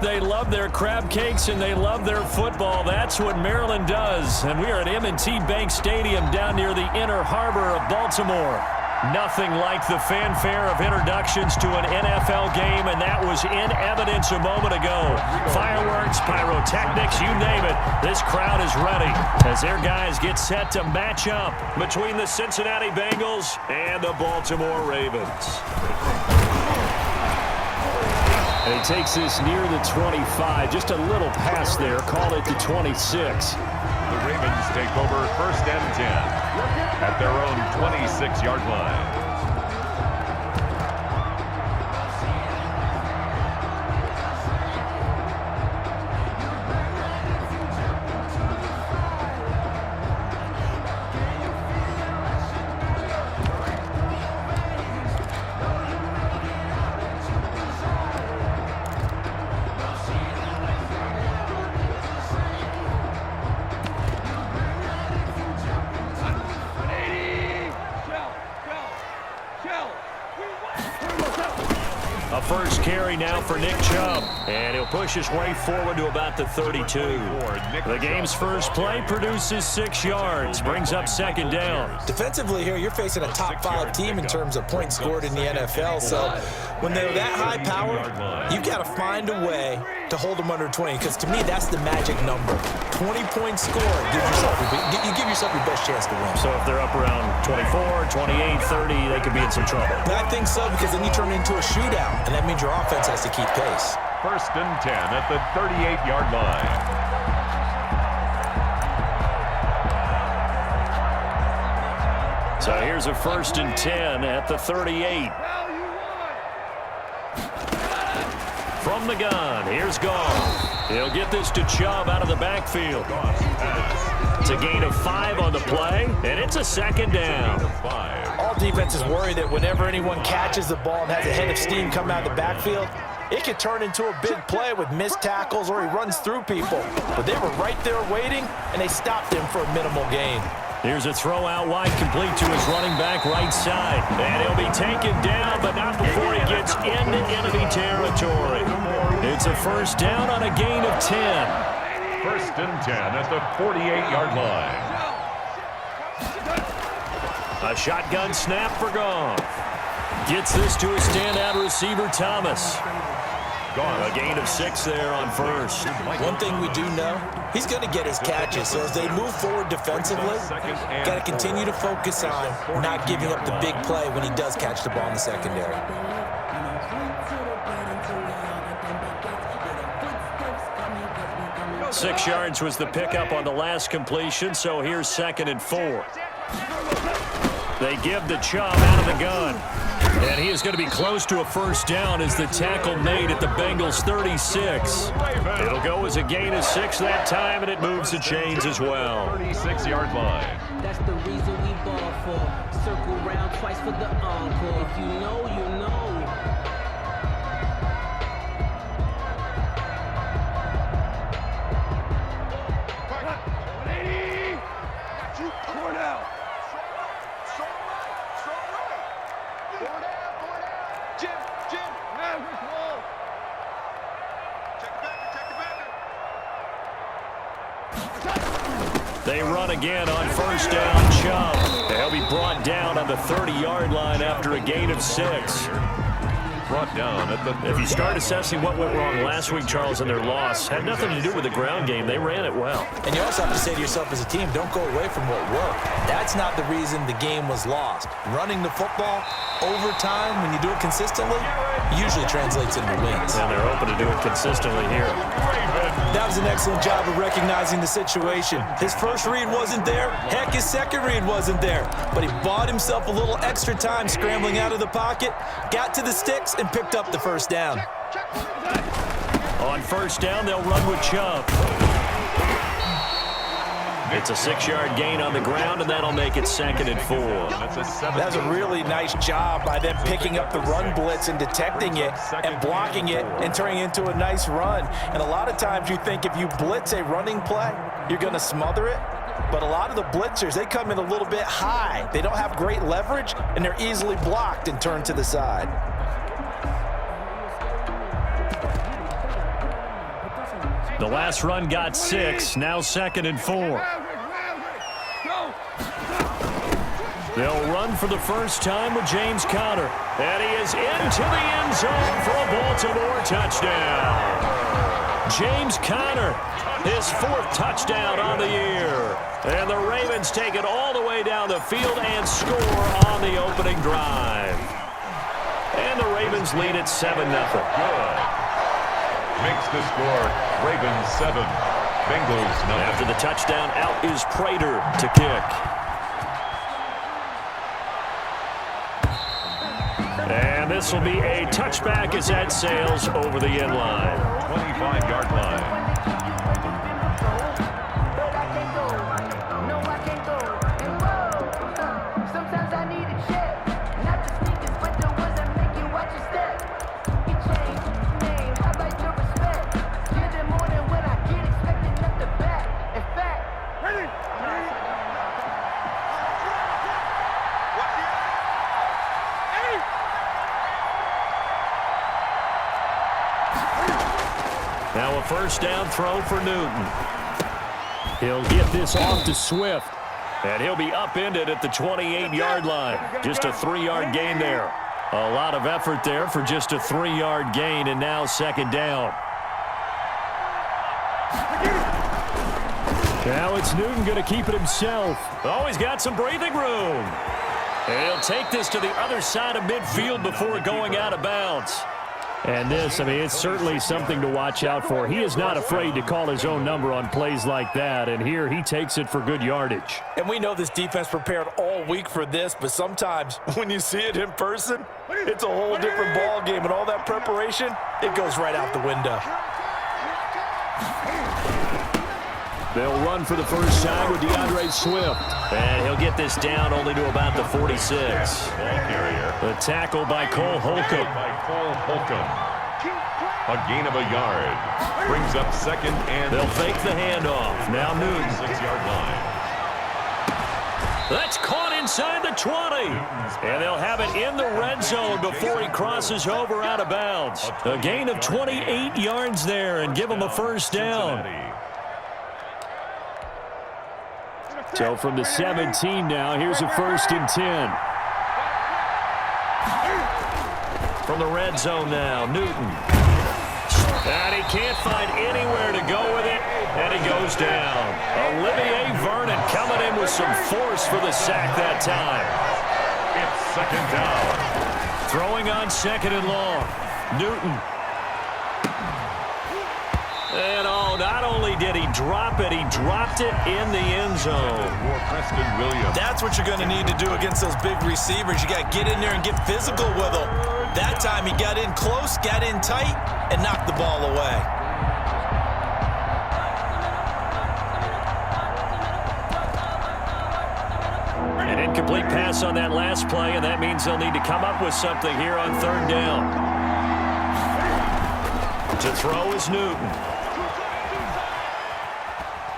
they love their crab cakes, and they love their football. That's what Maryland does. And we are at M&T Bank Stadium down near the Inner Harbor of Baltimore. Nothing like the fanfare of introductions to an NFL game, and that was in evidence a moment ago. Fireworks, pyrotechnics, you name it. This crowd is ready as their guys get set to match up between the Cincinnati Bengals and the Baltimore Ravens. And he takes this near the 25. Just a little pass there. Call it the 26. The Ravens take over 1st and 10 at their own 26-yard line. A first carry now for Nick Chubb, and he'll push his way forward to about the 32. The game's first play produces 6 yards, brings up 2nd down. Defensively here, you're facing a top 5 team in terms of points scored in the NFL, so when they're that high power, you've got to find a way to hold them under 20, because to me, that's the magic number. 20 points scored, you give yourself your best chance to win. So if they're up around 24, 28, 30, they could be in some trouble. I think so, because then you turn it into a shootout, and that means your offense has to keep pace. 1st and 10 at the 38-yard line. So here's a 1st and 10 at the 38. From the gun, here's Goff. He'll get this to Chubb out of the backfield. It's a gain of 5 on the play, and it's a 2nd down. All defenses worry that whenever anyone catches the ball and has a head of steam come out of the backfield, it could turn into a big play with missed tackles or he runs through people. But they were right there waiting, and they stopped him for a minimal gain. Here's a throw out wide, complete to his running back right side. And he'll be taken down, but not before he gets into enemy territory. It's a 1st down on a gain of 10. 1st and 10 at the 48-yard line. A shotgun snap for Goff. Gets this to a standout receiver, Thomas. A gain of 6 there on 1st. One thing we do know, he's going to get his catches. So as they move forward defensively, got to continue to focus on not giving up the big play when he does catch the ball in the secondary. Six yards was the pickup on the last completion, so here's 2nd and 4. They give the Chubb out of the gun. And he is going to be close to a 1st down as the tackle made at the Bengals 36. It'll go as a gain of 6 that time, and it moves the chains as well. 36-yard line. That's the reason we ball for. Circle round twice for the encore. If you know, you know. They run again on 1st down, Chubb. They'll be brought down on the 30-yard line after a gain of 6. Brought down at the 30. If you start assessing what went wrong last week, Charles, in their loss, had nothing to do with the ground game. They ran it well. And you also have to say to yourself as a team, don't go away from what worked. That's not the reason the game was lost. Running the football over time, when you do it consistently, usually translates into wins. And they're open to do it consistently here. That was an excellent job of recognizing the situation. His first read wasn't there. Heck, his second read wasn't there. But he bought himself a little extra time scrambling out of the pocket, got to the sticks, and picked up the 1st down. On 1st down, they'll run with Chubb. It's a 6-yard gain on the ground, and that'll make it 2nd and 4. That's a really nice job by them picking up the run blitz and detecting it and blocking it and turning it into a nice run. And a lot of times you think if you blitz a running play, you're going to smother it. But a lot of the blitzers, they come in a little bit high. They don't have great leverage, and they're easily blocked and turned to the side. The last run got 6, now 2nd and 4. They'll run for the first time with James Conner. And he is into the end zone for a Baltimore touchdown. James Conner, his 4th touchdown on the year. And the Ravens take it all the way down the field and score on the opening drive. And the Ravens lead at 7-0. Good. Makes the score Ravens 7, Bengals 9. After the touchdown, out is Prater to kick. And this will be a touchback as that sails over the end line. 25-yard line. Now a first down throw for Newton. He'll get this off to Swift. And he'll be upended at the 28-yard line. Just a 3-yard gain there. A lot of effort there for just a 3-yard gain, and now 2nd down. Now it's Newton going to keep it himself. Oh, he's got some breathing room. And he'll take this to the other side of midfield before going out of bounds. And this, I mean, it's certainly something to watch out for. He is not afraid to call his own number on plays like that, and here he takes it for good yardage. And we know this defense prepared all week for this, but sometimes when you see it in person, it's a whole different ball game, and all that preparation, it goes right out the window. They'll run for the first time with DeAndre Swift. And he'll get this down only to about the 46. The tackle by Cole Holcomb. A gain of a yard. Brings up 2nd and... They'll fake the handoff. Now Newton. 6-yard line. That's caught inside the 20. And they'll have it in the red zone before he crosses over out of bounds. A gain of 28 yards there and give him a first down. So from the 17 now, here's a 1st and 10. From the red zone now, Newton. And he can't find anywhere to go with it, and he goes down. Olivier Vernon coming in with some force for the sack that time. It's 2nd down. Throwing on 2nd and long. Newton. And not only did he drop it, he dropped it in the end zone. Preston Williams. That's what you're going to need to do against those big receivers. You got to get in there and get physical with them. That time he got in close, got in tight, and knocked the ball away. An incomplete pass on that last play, and that means they'll need to come up with something here on 3rd down. To throw is Newton.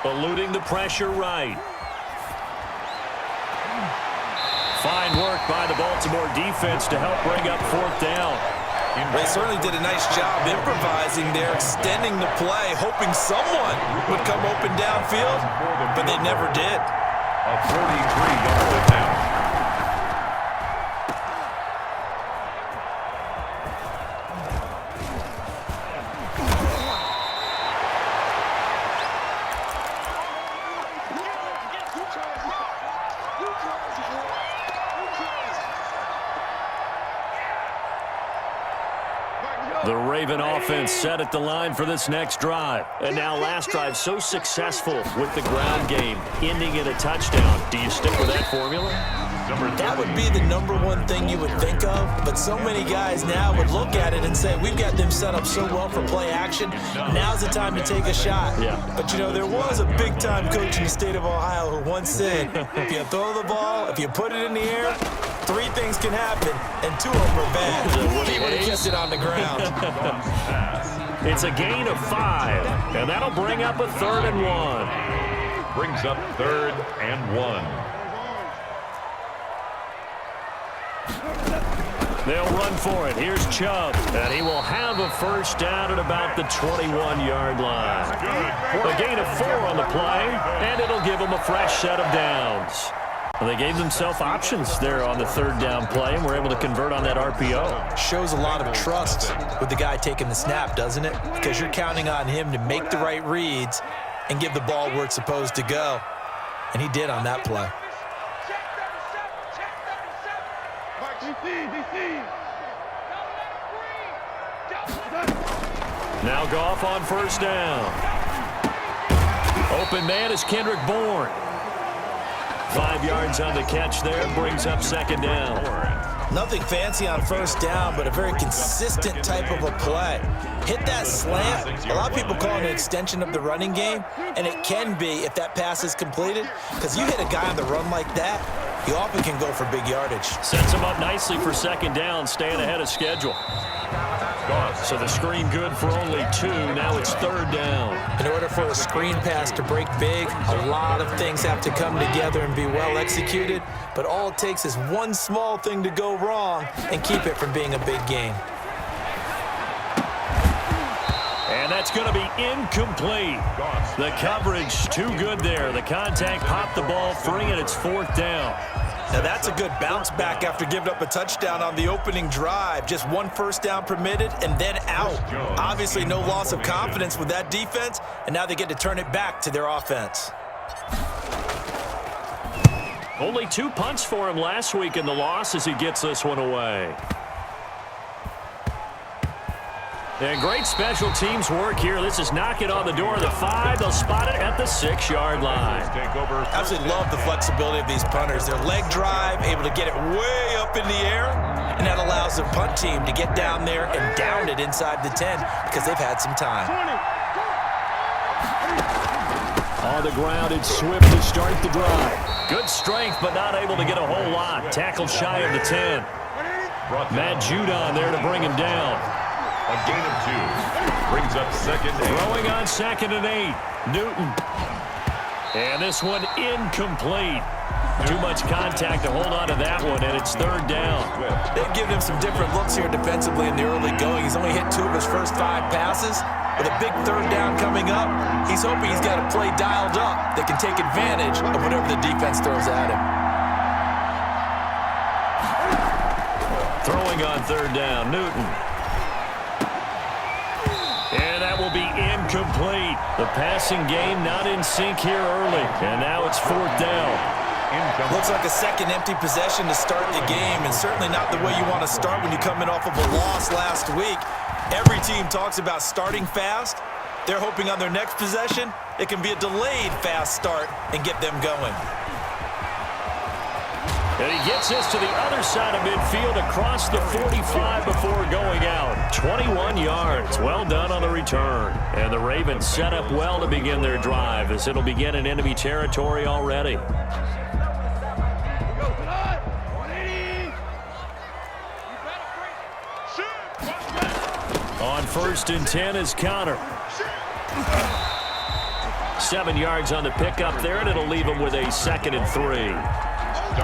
Eluding the pressure right. Fine work by the Baltimore defense to help bring up 4th down. They certainly did a nice job improvising there, extending the play, hoping someone would come open downfield, but they never did. A 43-yard attempt. The Raven offense set at the line for this next drive. And now last drive so successful with the ground game, ending in a touchdown. Do you stick with that formula? That would be the #1 thing you would think of, but so many guys now would look at it and say, we've got them set up so well for play action, now's the time to take a shot. Yeah. But, you know, there was a big-time coach in the state of Ohio who once said, if you throw the ball, if you put it in the air, 3 things can happen, and 2 of them are bad. He would have kept it on the ground. It's a gain of 5, and that'll bring up a 3rd and 1. Brings up 3rd and 1. They'll run for it. Here's Chubb. And he will have a first down at about the 21-yard line. A gain of 4 on the play, and it'll give them a fresh set of downs. Well, they gave themselves options there on the third down play, and were able to convert on that RPO. Shows a lot of trust with the guy taking the snap, doesn't it? Because you're counting on him to make the right reads and give the ball where it's supposed to go. And he did on that play. Now Goff on first down. Open man is Kendrick Bourne. 5 yards on the catch there, brings up second down. Nothing fancy on first down, but a very consistent type of a play. Hit that slant. A lot of people call it an extension of the running game, and it can be if that pass is completed, because you hit a guy on the run like that, he often can go for big yardage. Sets him up nicely for second down, staying ahead of schedule. So the screen good for only 2. Now it's third down. In order for a screen pass to break big, a lot of things have to come together and be well executed. But all it takes is one small thing to go wrong and keep it from being a big gain. And that's going to be incomplete. The coverage too good there. The contact popped the ball free, and it's fourth down. Now that's a good bounce back after giving up a touchdown on the opening drive. Just one first down permitted and then out. Obviously no loss of confidence with that defense, and now they get to turn it back to their offense. Only 2 punts for him last week in the loss as he gets this one away. And great special teams work here. This is knocking on the door of the 5. They'll spot it at the 6-yard line. Absolutely love the flexibility of these punters. Their leg drive, able to get it way up in the air, and that allows the punt team to get down there and down it inside the 10 because they've had some time. On the ground, it's Swift to start the drive. Good strength, but not able to get a whole lot. Tackled shy of the 10. Matt Judon there to bring him down. A gain of 2. Brings up second and 8. Throwing on second and 8. Newton. And this one incomplete. Too much contact to hold on to that one, and it's third down. They've given him some different looks here defensively in the early going. He's only hit 2 of his first 5 passes. With a big third down coming up, he's hoping he's got a play dialed up that can take advantage of whatever the defense throws at him. Throwing on third down, Newton. And that will be incomplete. The passing game not in sync here early. And now it's fourth down. Looks like a second empty possession to start the game, and certainly not the way you want to start when you come in off of a loss last week. Every team talks about starting fast. They're hoping on their next possession, it can be a delayed fast start and get them going. And he gets this to the other side of midfield across the 45 before going out. 21 yards. Well done on the return. And the Ravens set up well to begin their drive as it'll begin in enemy territory already. On first and 10 is Connor. 7 yards on the pickup there, and it'll leave him with a 2nd and 3.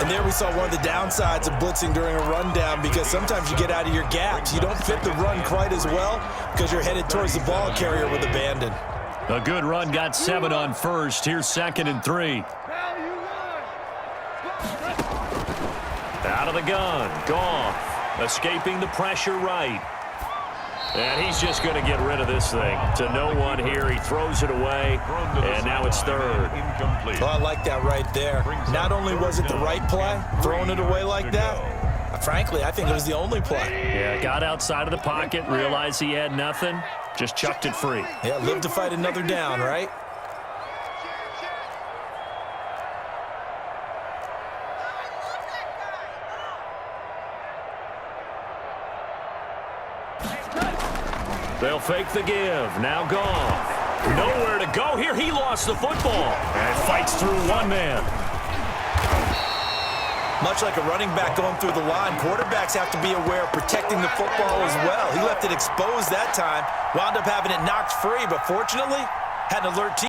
And there we saw one of the downsides of blitzing during a rundown, because sometimes you get out of your gaps. You don't fit the run quite as well because you're headed towards the ball carrier with abandon. A good run got 7 on first. Here's 2nd and 3. Out of the gun. Goff escaping the pressure right. And he's just going to get rid of this thing. To no one here. He throws it away, and now it's third. Well, I like that right there. Not only was it the right play, throwing it away like that, frankly, I think it was the only play. Yeah, got outside of the pocket, realized he had nothing, just chucked it free. Yeah, live to fight another down, right? They'll fake the give. Now Goff. Nowhere to go here. He lost the football and fights through one man. Much like a running back going through the line, quarterbacks have to be aware of protecting the football as well. He left it exposed that time, wound up having it knocked free, but fortunately, had an alert team.